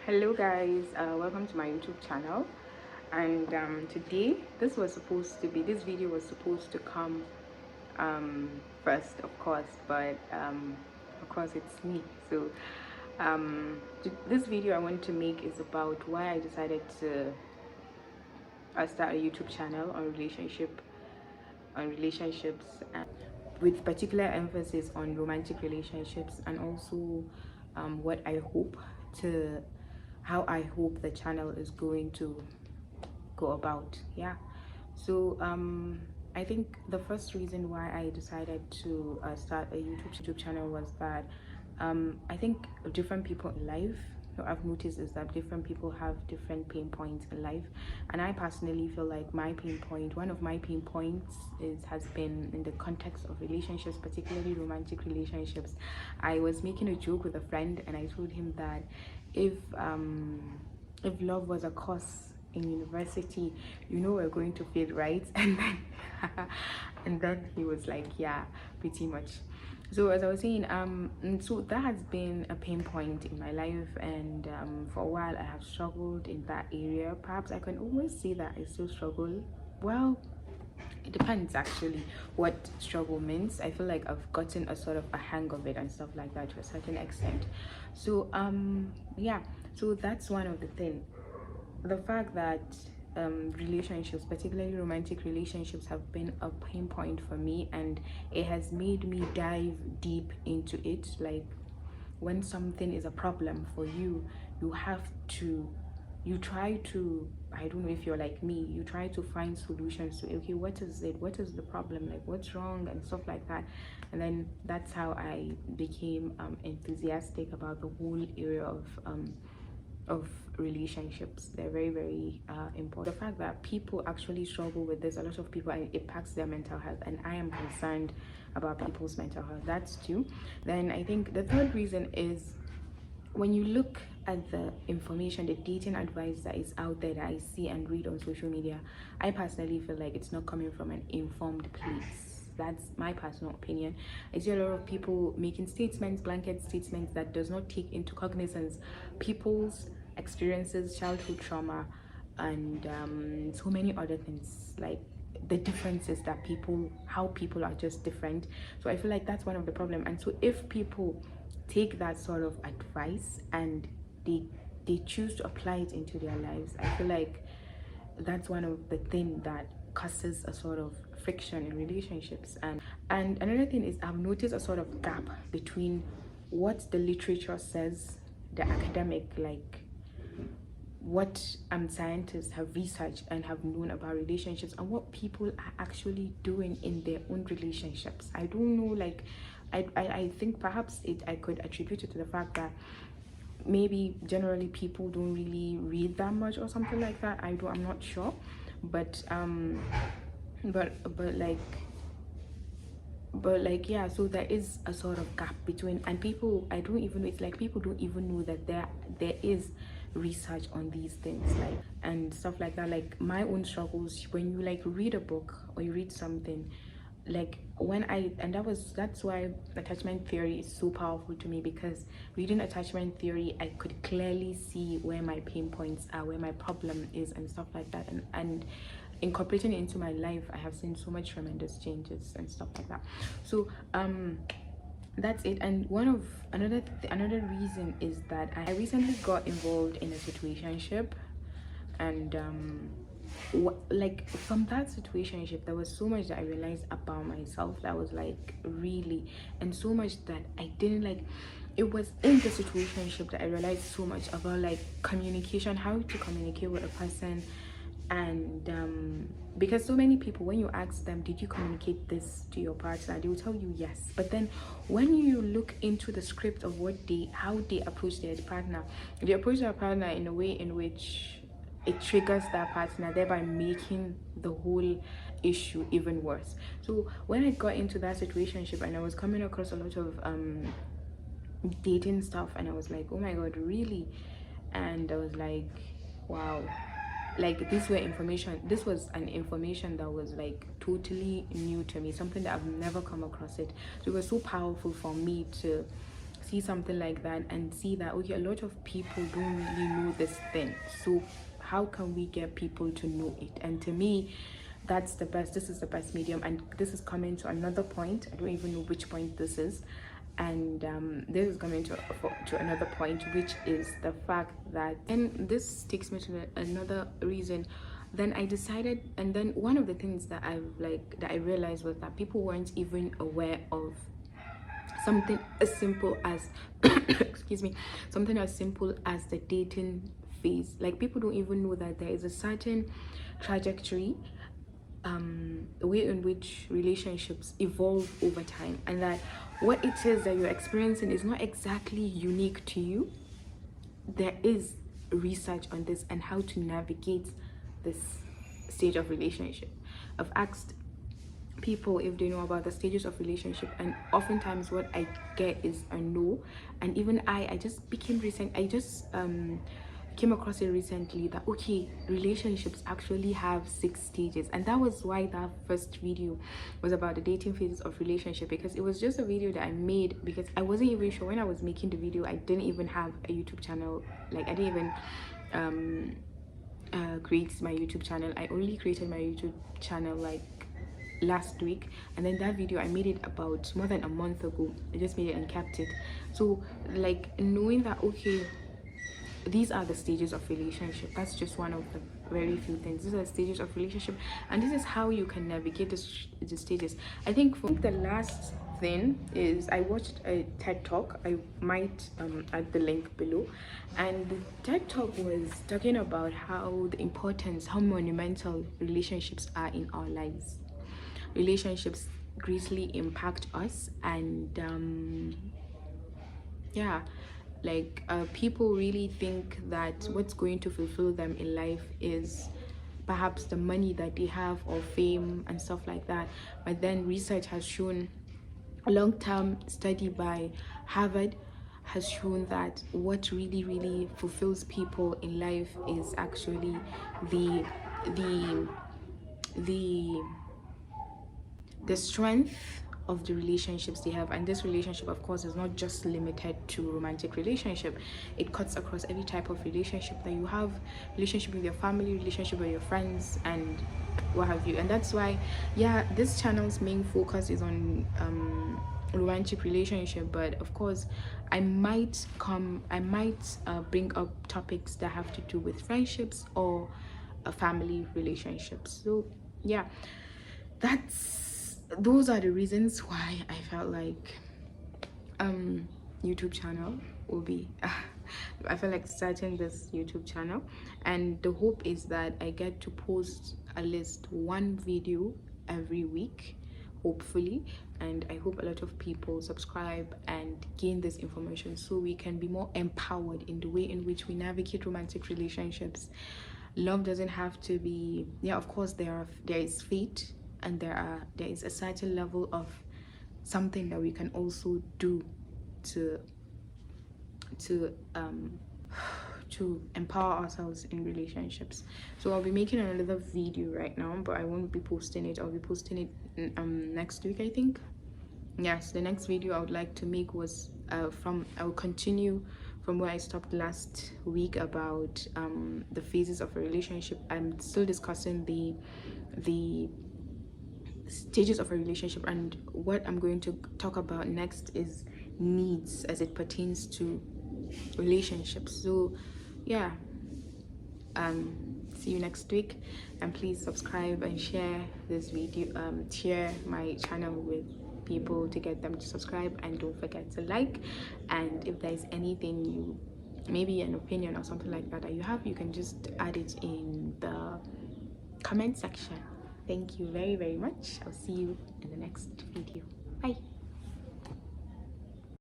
Hello guys, welcome to my YouTube channel. And today this video was supposed to come first, of course, but of course it's me. So this video I want to make is about why I decided to start a YouTube channel on relationships, and with particular emphasis on romantic relationships, and also what I hope to how I hope the channel is going to go about. Yeah, so I think the first reason why I decided to start a YouTube channel was that I think different people in life, what I've noticed is that different people have different pain points in life, and I personally feel like one of my pain points has been in the context of relationships, particularly romantic relationships. I was making a joke with a friend, and I told him that if love was a course in university, we're going to fail, right? And then he was like, yeah, pretty much. So as I was saying, so that has been a pain point in my life, and for a while I have struggled in that area. Perhaps I can always say that I still struggle. Well, it depends actually what struggle means. I feel like I've gotten a sort of a hang of it and stuff like that to a certain extent. So yeah, so that's one of the things. The fact that relationships, particularly romantic relationships, have been a pain point for me, and it has made me dive deep into it. Like, when something is a problem for you, you try to, I don't know if you're like me, you try to find solutions to, okay, what is the problem, like what's wrong and stuff like that. And then that's how I became enthusiastic about the whole area of relationships. They're very, very important. The fact that people actually struggle with this, a lot of people, and it impacts their mental health, and I am concerned about people's mental health. That's two. Then I think the third reason is, when you look at the information, the dating advice that is out there that I see and read on social media, I personally feel like it's not coming from an informed place. That's my personal opinion. I see a lot of people making blanket statements that does not take into cognizance people's experiences, childhood trauma, and so many other things, like the differences that how people are just different. So I feel like that's one of the problem. And so if people take that sort of advice and they choose to apply it into their lives, I feel like that's one of the things that causes a sort of friction in relationships. And another thing is, I've noticed a sort of gap between what the literature says, the academic, like what scientists have researched and have known about relationships, and what people are actually doing in their own relationships. I don't know, like I think perhaps I could attribute it to the fact that maybe generally people don't really read that much or something like that. I'm not sure, but like yeah, so there is a sort of gap between, and people, I don't even know, it's like people don't even know that there is research on these things, like, and stuff like that. Like my own struggles, when you like read a book or you read something, like that's why attachment theory is so powerful to me, because reading attachment theory, I could clearly see where my pain points are, where my problem is, and stuff like that, and incorporating it into my life, I have seen so much tremendous changes and stuff like that. So that's it. And another reason is that I recently got involved in a situationship, and like from that situationship, there was so much that I realized about myself that was like really, and so much that I didn't like. It was in the situationship that I realized so much about like communication, how to communicate with a person. And because so many people, when you ask them, did you communicate this to your partner, they will tell you yes, but then when you look into the script of how they approach their partner, they approach their partner in a way in which it triggers that partner, thereby making the whole issue even worse. So when I got into that situationship, and I was coming across a lot of dating stuff, and I was like, oh my god, really? And I was like, wow, like this was an information that was like totally new to me, something that I've never come across it. So it was so powerful for me to see something like that and see that okay, a lot of people don't really know this thing, so how can we get people to know it? And to me, that's the best, this is the best medium. And this is coming to another point, I don't even know which point this is, and this is coming to another point, which is the fact that, and this takes me to another reason. Then I decided, and then one of the things that I realized was that people weren't even aware of something as simple as excuse me, something as simple as the dating phase. Like, people don't even know that there is a certain trajectory, the way in which relationships evolve over time, and that what it is that you're experiencing is not exactly unique to you. There is research on this and how to navigate this stage of relationship. I've asked people if they know about the stages of relationship, and oftentimes what I get is a no. And even I just came across it recently that okay, relationships actually have 6 stages. And that was why that first video was about the dating phases of relationship, because it was just a video that I made because I wasn't even sure. When I was making the video, I didn't even have a YouTube channel. Like, I didn't even create my YouTube channel. I only created my YouTube channel like last week, and then that video I made it about more than a month ago. I just made it and kept it. So like, knowing that okay, these are the stages of relationship, that's just one of the very few things. These are the stages of relationship, and this is how you can navigate the stages. I think for the last thing is, I watched a TED talk. I might add the link below, and the TED talk was talking about how monumental relationships are in our lives. Relationships greatly impact us, and yeah, like people really think that what's going to fulfill them in life is perhaps the money that they have or fame and stuff like that. But then research has shown, a long-term study by Harvard has shown that what really fulfills people in life is actually the the the strength of the relationships they have. And this relationship, of course, is not just limited to romantic relationship. It cuts across every type of relationship that you have: relationship with your family, relationship with your friends, and what have you. And that's why, yeah, this channel's main focus is on romantic relationship, but of course I might bring up topics that have to do with friendships or family relationships. So yeah, those are the reasons why I felt like YouTube channel will be I feel like starting this YouTube channel. And the hope is that I get to post at least one video every week, hopefully. And I hope a lot of people subscribe and gain this information, so we can be more empowered in the way in which we navigate romantic relationships. Love doesn't have to be, yeah, of course there is fate, and there is a certain level of something that we can also do to empower ourselves in relationships. So I'll be making another video right now, but I won't be posting it. I'll be posting it next week, I think. Yes, the next video I would like to make was I will continue from where I stopped last week about the phases of a relationship. I'm still discussing the stages of a relationship, and what I'm going to talk about next is needs as it pertains to relationships. So yeah, see you next week, and please subscribe and share this video, share my channel with people to get them to subscribe, and don't forget to like. And if there's anything maybe an opinion or something like that you have, you can just add it in the comment section. Thank you very much. I'll see you in the next video. Bye.